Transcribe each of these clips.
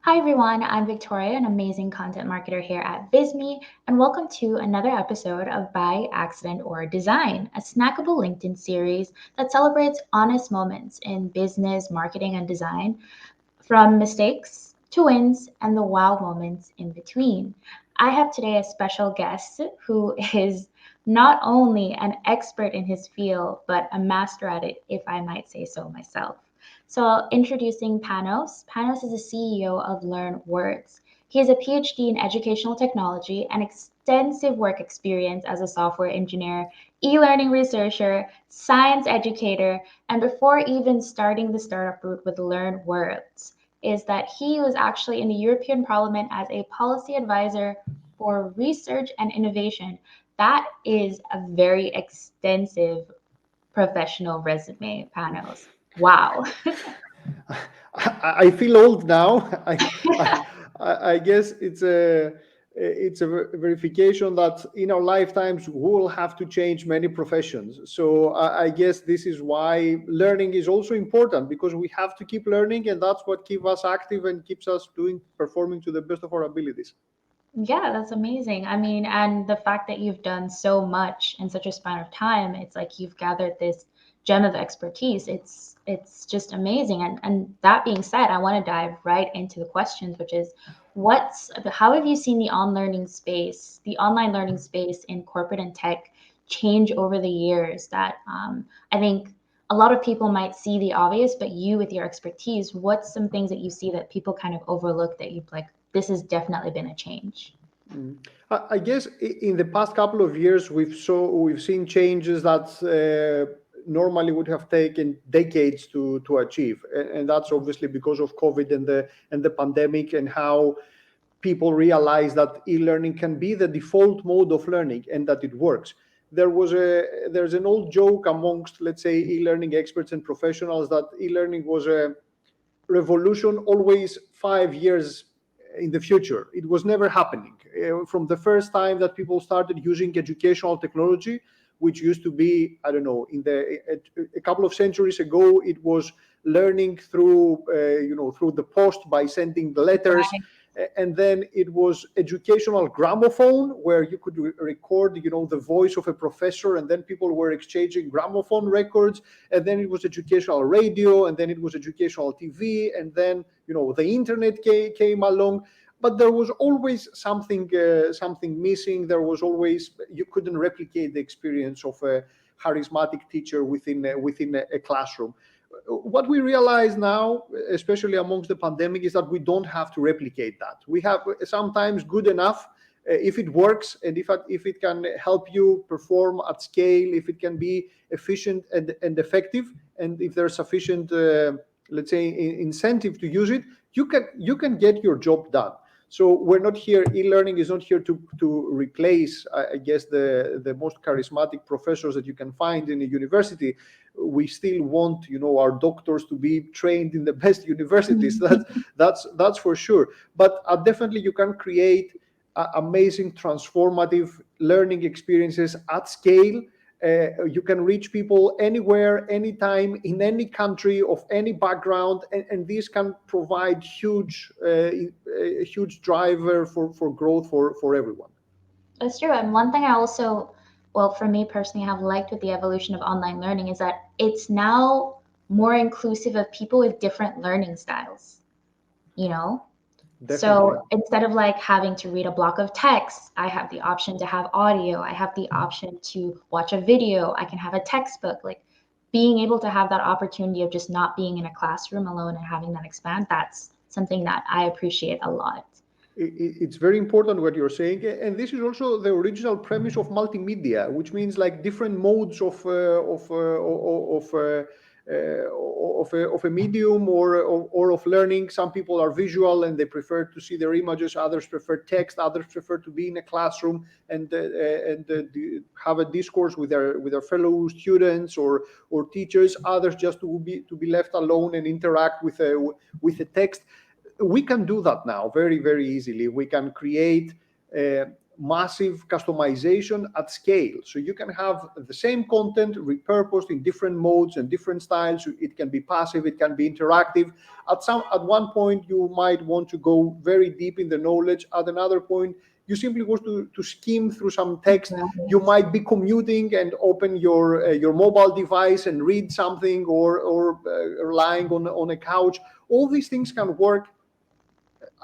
Hi everyone, I'm Victoria, an amazing content marketer here at Visme, and welcome to another episode of By Accident or Design, a snackable LinkedIn series that celebrates honest moments in business, marketing, and design, from mistakes to wins and the wow moments in between. I have today a special guest who is not only an expert in his field, but a master at it, if I might say so myself. So, introducing Panos. Panos is the CEO of LearnWorlds. He has a PhD in educational technology and extensive work experience as a software engineer, e learning researcher, science educator, and before even starting the startup route with LearnWorlds, is that he was actually in the European Parliament as a policy advisor for research and innovation. That is a very extensive professional resume, Panos. Wow. I feel old now. I guess it's a verification that in our lifetimes we will have to change many professions. So I guess this is why learning is also important, because we have to keep learning, and that's what keeps us active and keeps us performing to the best of our abilities. Yeah, that's amazing. I mean, and the fact that you've done so much in such a span of time, it's like you've gathered this gem of expertise. It's just amazing. And that being said, I want to dive right into the questions, which is how have you seen the the online learning space in corporate and tech change over the years that I think a lot of people might see the obvious, but you with your expertise, what's some things that you see that people kind of overlook that you've like, this has definitely been a change? Mm. I guess in the past couple of years we've seen changes that normally would have taken decades to achieve, and that's obviously because of COVID and the pandemic, and how people realize that e-learning can be the default mode of learning and that it works. There's an old joke amongst, let's say, e-learning experts and professionals that e-learning was a revolution always 5 years in the future. It was never happening. From the first time that people started using educational technology, which used to be, I don't know, a couple of centuries ago, it was learning through the post by sending the letters. Right. And then it was educational gramophone, where you could record the voice of a professor, and then people were exchanging gramophone records. And then it was educational radio, and then it was educational TV, and then the internet came along. But there was always something missing. There was always, you couldn't replicate the experience of a charismatic teacher within a classroom. What we realize now, especially amongst the pandemic, is that we don't have to replicate that. We have sometimes good enough. If it works, and if it can help you perform at scale, if it can be efficient and effective, and if there's sufficient, let's say, incentive to use it, you can get your job done. So we're not here. E-learning is not here to replace, I guess, the most charismatic professors that you can find in a university. We still want, our doctors to be trained in the best universities. That's for sure. But definitely, you can create amazing, transformative learning experiences at scale. You can reach people anywhere, anytime, in any country, of any background, and this can provide a huge driver for growth for everyone. That's true. And one thing I also, well, for me personally, have liked with the evolution of online learning is that it's now more inclusive of people with different learning styles, you know? Definitely. So instead of like having to read a block of text, I have the option to have audio. I have the option to watch a video. I can have a textbook. Like being able to have that opportunity of just not being in a classroom alone and having that expand, that's something that I appreciate a lot. It's very important what you're saying, and this is also the original premise of multimedia, which means like different modes of a medium or of learning. Some people are visual and they prefer to see their images. Others prefer text. Others prefer to be in a classroom and have a discourse with their fellow students or teachers. Others just to be left alone and interact with a text. We can do that now very, very easily. We can create massive customization at scale. So you can have the same content repurposed in different modes and different styles. It can be passive, it can be interactive. At one point, you might want to go very deep in the knowledge. At another point, you simply want to skim through some text. You Right. might be commuting and open your mobile device and read something, or lying on a couch. All these things can work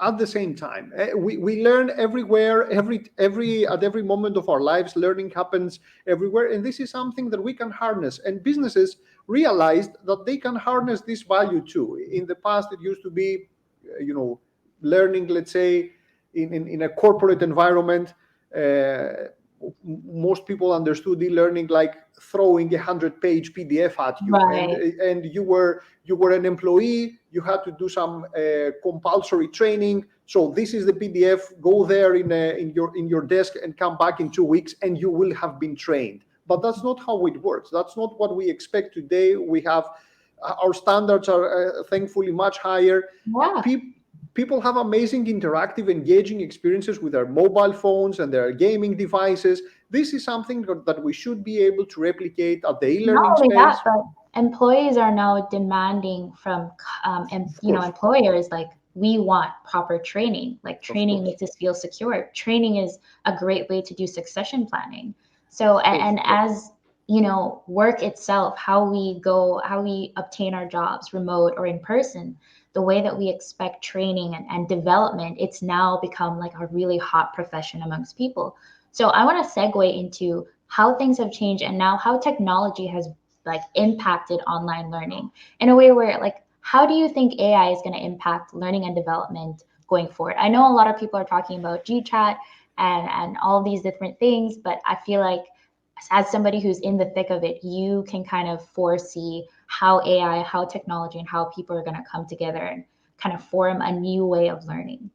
at the same time. We learn everywhere, at every moment of our lives. Learning happens everywhere, and this is something that we can harness. And businesses realized that they can harness this value too. In the past, it used to be, learning, let's say, in a corporate environment. Most people understood e-learning like throwing 100-page PDF at you, and Right. you were an employee. You had to do some compulsory training. So this is the PDF. Go there in your desk and come back in 2 weeks, and you will have been trained. But that's not how it works. That's not what we expect today. We have our standards are thankfully much higher. Yeah. People have amazing, interactive, engaging experiences with their mobile phones and their gaming devices. This is something that we should be able to replicate at the Not e-learning only that, space. but employees are now demanding from Of course, employers, like, we want proper training. Like, of training course, makes us feel secure. Training is a great way to do succession planning. So of course. and as work itself, how we obtain our jobs, remote or in person, the way that we expect training and development, it's now become like a really hot profession amongst people. So I want to segue into how things have changed and now how technology has like impacted online learning in a way where, like, how do you think AI is going to impact learning and development going forward? I know a lot of people are talking about GChat and all these different things, but I feel like as somebody who's in the thick of it, you can kind of foresee how AI, how technology, and how people are going to come together and kind of form a new way of learning.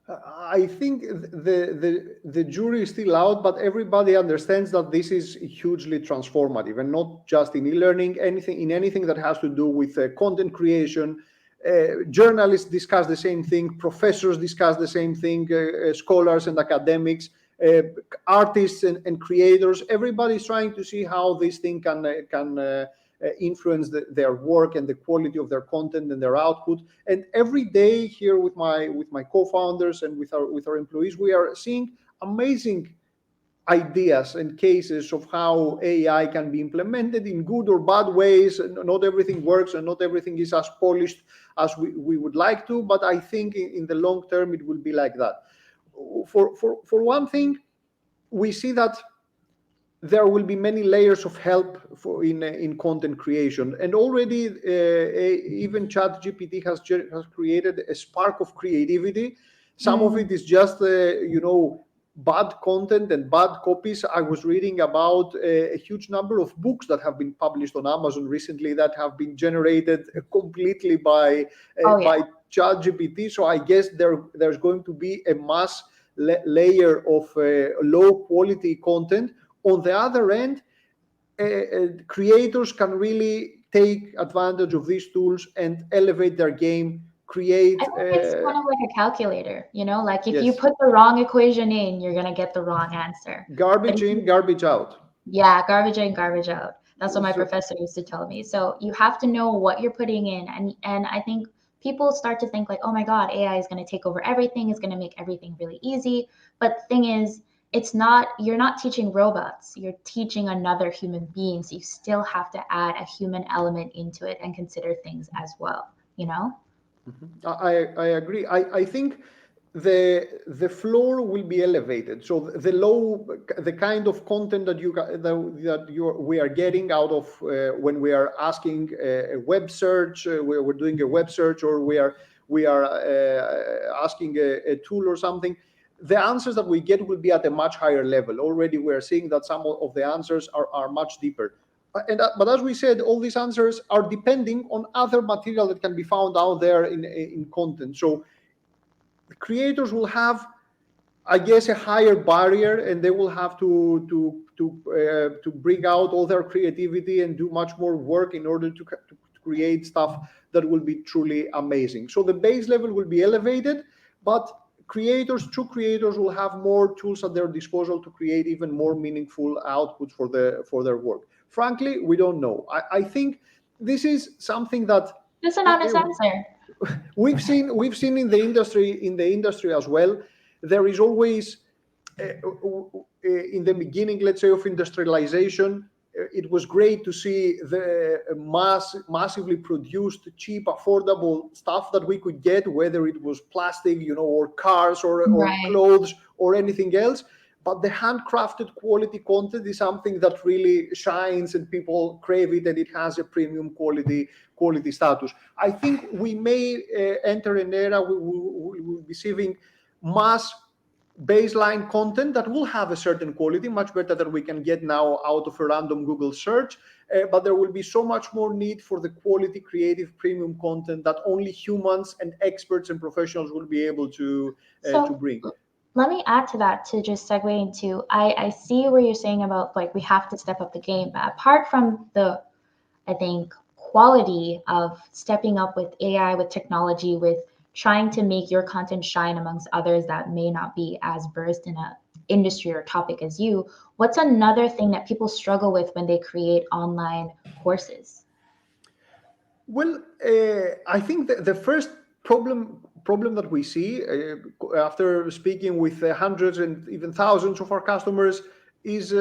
I think the jury is still out, but everybody understands that this is hugely transformative, and not just in e-learning. Anything that has to do with content creation. Journalists discuss the same thing. Professors discuss the same thing. Scholars and academics, uh, artists and creators. Everybody's trying to see how this thing can influence their work and the quality of their content and their output. And every day here with my co-founders and with our employees, we are seeing amazing ideas and cases of how AI can be implemented in good or bad ways. Not everything works, and not everything is as polished as we would like to, but I think in the long term it will be like that. For one thing, we see that there will be many layers of help in content creation, and already even ChatGPT has created a spark of creativity. Some of Mm. it is just bad content and bad copies. I was reading about a huge number of books that have been published on Amazon recently that have been generated completely Oh by yeah. ChatGPT. So I guess there's going to be a mass layer of low quality content. On the other end, creators can really take advantage of these tools and elevate their game, I create. think it's kind of like a calculator, like if you Yes, put the wrong equation in, you're going to get the wrong answer. But garbage if in, you, garbage out. yeah, garbage in, garbage out. That's what my So, professor used to tell me. So you have to know what you're putting in, and I think people start to think like, oh my God, AI is going to take over everything, it's going to make everything really easy. But the thing is, it's not, you're not teaching robots, you're teaching another human being. So you still have to add a human element into it and consider things as well, you know? I agree. I think the floor will be elevated. So the kind of content we are getting out of when we are asking a web search, where we're doing a web search, or we are asking a tool or something. The answers that we get will be at a much higher level. Already, we are seeing that some of the answers are much deeper. But as we said, all these answers are depending on other material that can be found out there in content. So the creators will have, I guess, a higher barrier, and they will have to bring out all their creativity and do much more work in order to create stuff that will be truly amazing. So the base level will be elevated, but true creators will have more tools at their disposal to create even more meaningful outputs for their work. Frankly, we don't know. I think this is something that That's an honest answer. we've seen in the industry as well. There is always in the beginning, let's say, of industrialization, it was great to see the massively produced, cheap, affordable stuff that we could get, whether it was plastic, or cars, or Right. clothes, or anything else. But the handcrafted quality content is something that really shines, and people crave it, and it has a premium quality status. I think we may enter an era we will be receiving mass baseline content that will have a certain quality, much better than we can get now out of a random Google search. But there will be so much more need for the quality, creative, premium content that only humans and experts and professionals will be able to So bring. let me add to that, to just segue into, I see where you're saying about like we have to step up the game. But apart from the, I think, quality of stepping up with AI, with technology, with trying to make your content shine amongst others that may not be as versed in a industry or topic as you, what's another thing that people struggle with when they create online courses? Well, I think the first problem that we see after speaking with hundreds and even thousands of our customers is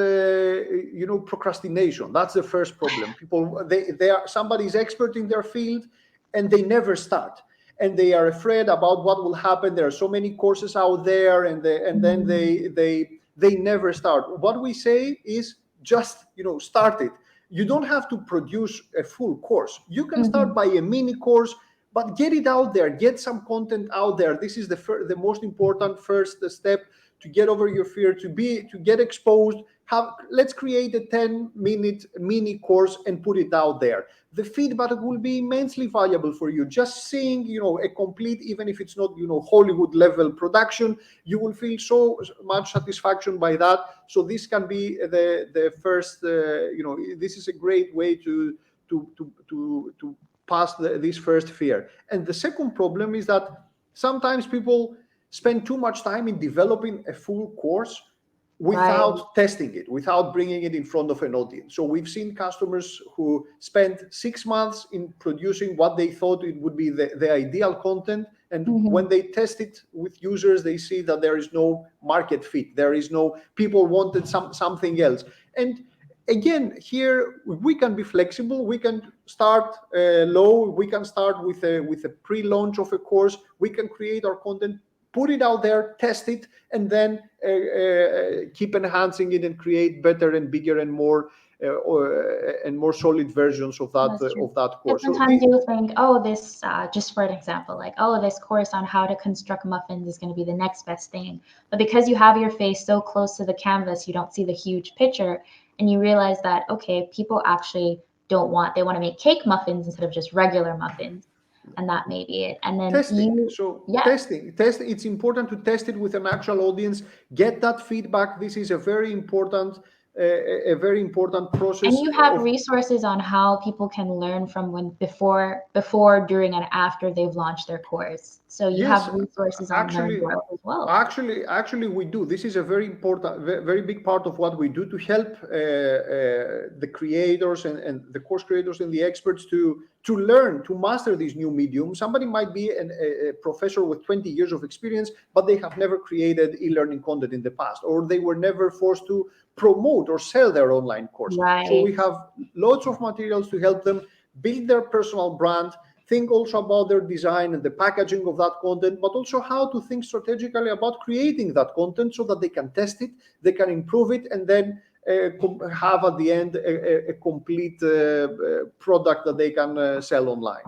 procrastination. That's the first problem. People, they are, somebody's expert in their field, and they never start, and they are afraid about what will happen. There are so many courses out there, and then they never start. What we say is just start it. You don't have to produce a full course. You can start by a mini course, but get it out there, get some content out there. This is the most important first step to get over your fear, to get exposed. Let's create a 10-minute mini course and put it out there. The feedback will be immensely valuable for you. Just seeing a complete, even if it's not Hollywood level production, you will feel so much satisfaction by that. So this can be the first this is a great way to pass this first fear. And the second problem is that sometimes people spend too much time in developing a full course without testing it, without bringing it in front of an audience. So we've seen customers who spent 6 months in producing what they thought it would be the ideal content. And when they test it with users, they see that there is no market fit. There is no, people wanted something else. And again, here we can be flexible. We can start low. We can start with a pre-launch of a course. We can create our content, put it out there, test it, and then keep enhancing it and create better and bigger and more solid versions of that course. Sometimes you think, oh, this just for an example, like, oh, this course on how to construct muffins is going to be the next best thing. But because you have your face so close to the canvas, you don't see the huge picture, and you realize that, okay, people actually they want to make cake muffins instead of just regular muffins. And that may be it. And then testing. Testing. It's important to test it with an actual audience. Get that feedback. This is a very important process. And you have resources on how people can learn from before, during, and after they've launched their course. So you have resources on LearnWorlds as well. Actually, we do. This is a very important, very big part of what we do to help the creators and the course creators and the experts to learn, to master these new mediums. Somebody might be a professor with 20 years of experience, but they have never created e-learning content in the past, or they were never forced to promote or sell their online course. So we have lots of materials to help them build their personal brand, think also about their design and the packaging of that content, but also how to think strategically about creating that content so that they can test it, they can improve it, and then have at the end a complete product that they can sell online.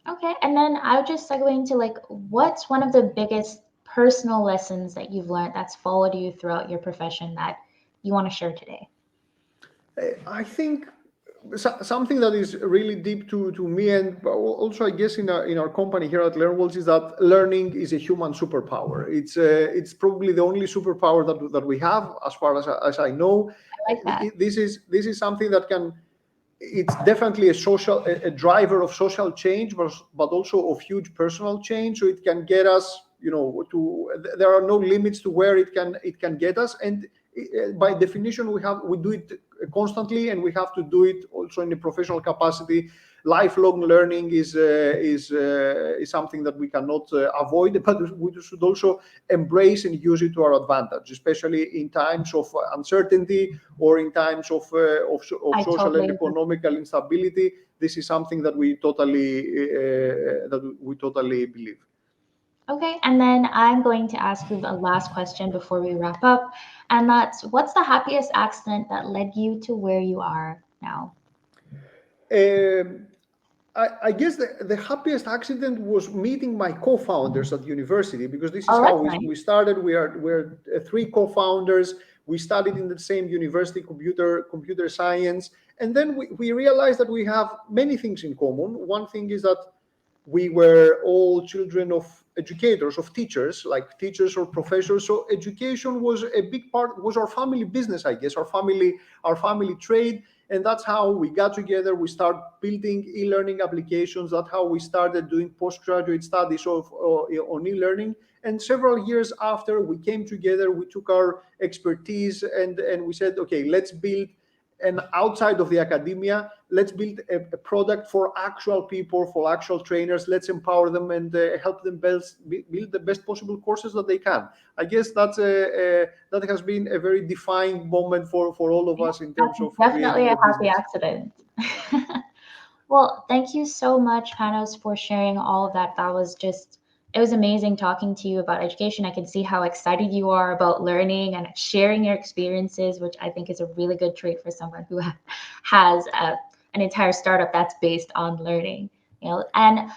Okay, and then I'll just segue into like, what's one of the biggest personal lessons that you've learned that's followed you throughout your profession that you want to share today? I think something that is really deep to me, and also I guess in our company here at LearnWorlds, is that learning is a human superpower. It's probably the only superpower that we have, as far as I know. I like that. This is something that can it's definitely a driver of social change, but also of huge personal change. So it can get us, to there are no limits to where it can get us. And by definition, we do it constantly, and we have to do it also in a professional capacity. Lifelong learning is something that we cannot avoid, but we should also embrace and use it to our advantage, especially in times of uncertainty, or in times of I social and totally agree. economical instability. This is something that we totally believe. Okay, and then I'm going to ask you a last question before we wrap up, and that's what's the happiest accident that led you to where you are now? Um, I guess the happiest accident was meeting my co-founders at university, because this is Oh, how that's we nice. started. We're three co-founders. We studied in the same university, computer science, and then we realized that we have many things in common. One thing is that we were all children of educators, of teachers, like teachers or professors. So education was a big part, was our family business, I guess, our family trade. And that's how we got together. We started building e-learning applications. That's how we started doing postgraduate studies on e-learning. And several years after we came together, we took our expertise, and we said, okay, let's build, and outside of the academia, let's build a product for actual people, for actual trainers. Let's empower them and help them build the best possible courses that they can. I guess that has been a very defining moment for all of Yeah, us in terms that's of definitely creating a the happy business. accident. Well, thank you so much, Panos, for sharing all of that. That was just, it was amazing talking to you about education. I can see how excited you are about learning and sharing your experiences, which I think is a really good trait for someone who has an entire startup that's based on learning. And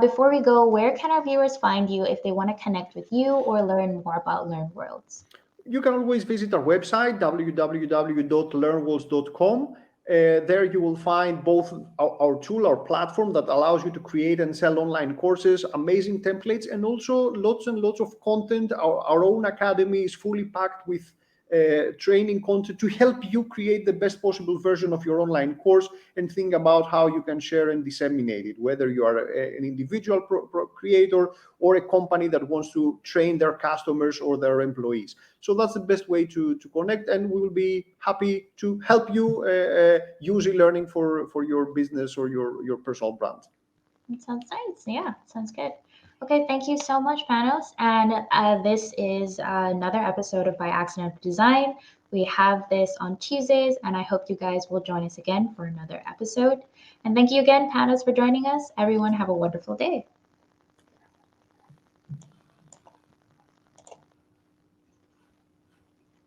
before we go, where can our viewers find you if they want to connect with you or learn more about LearnWorlds? You can always visit our website, www.learnworlds.com. There you will find both our tool, our platform that allows you to create and sell online courses, amazing templates, and also lots and lots of content. Our own academy is fully packed with training content to help you create the best possible version of your online course, and think about how you can share and disseminate it, whether you are an individual creator or a company that wants to train their customers or their employees. So that's the best way to connect, and we will be happy to help you use e-learning for your business or your personal brand. That sounds nice. Yeah, sounds good. Okay, thank you so much, Panos. And this is another episode of By Accident Design. We have this on Tuesdays, and I hope you guys will join us again for another episode. And thank you again, Panos, for joining us. Everyone, have a wonderful day.